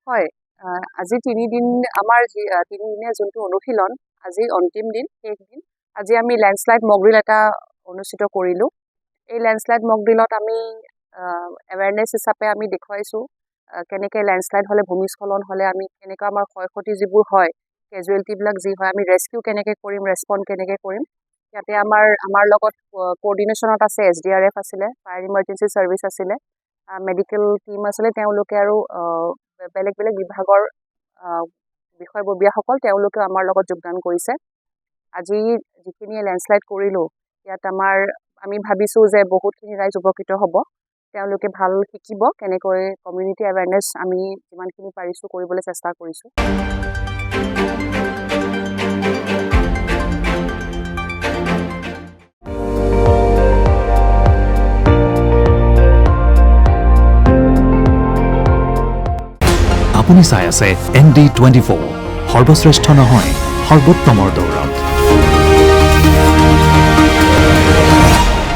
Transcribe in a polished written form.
হয়, আজি 3 দিন আমাৰ 3 দিনীয়া যোনটো অনুশীলন, আজি অন্তিম দিন, শেষ দিন। আজি আমি লেণ্ডশ্লাইড মক ড্ৰিল এটা অনুষ্ঠিত কৰিলোঁ। এই লেণ্ডশ্লাইড মক ড্ৰিলত আমি এৱেৰনেছ হিচাপে আমি দেখুৱাইছোঁ কেনেকৈ লেণ্ডশ্লাইড হ'লে, ভূমিস্খলন হ'লে আমি কেনেকুৱা আমাৰ ক্ষয় ক্ষতি যিবোৰ হয়, কেজুৱেলিটিবিলাক যি হয়, আমি ৰেস্কিউ কেনেকৈ কৰিম, ৰেছপণ্ড কেনেকৈ কৰিম। ইয়াতে আমাৰ লগত কোঅৰ্ডিনেশ্যনত আছে SDRF আছিলে, ফায়াৰ ইমাৰ্জেঞ্চি ছাৰ্ভিচ আছিলে, মেডিকেল টিম আছিলে, তেওঁলোকে আৰু বেলেগ বেলেগ বিভাগৰ বিষয়ববীয়াসকল তেওঁলোকেও আমাৰ লগত যোগদান কৰিছে। আজি যিখিনি লেণ্ডশ্লাইড কৰিলোঁ, ইয়াত আমি ভাবিছোঁ যে বহুতখিনি ৰাইজ উপকৃত হ'ব। তেওঁলোকে ভাল শিকিব কেনেকৈ কমিউনিটি এৱেৰনেছ আমি যিমানখিনি পাৰিছোঁ কৰিবলৈ চেষ্টা কৰিছোঁ। আপুনি চাই আছে ND24, সৰ্বশ্ৰেষ্ঠ নহয়, সৰ্বোত্তমৰ দৌৰ।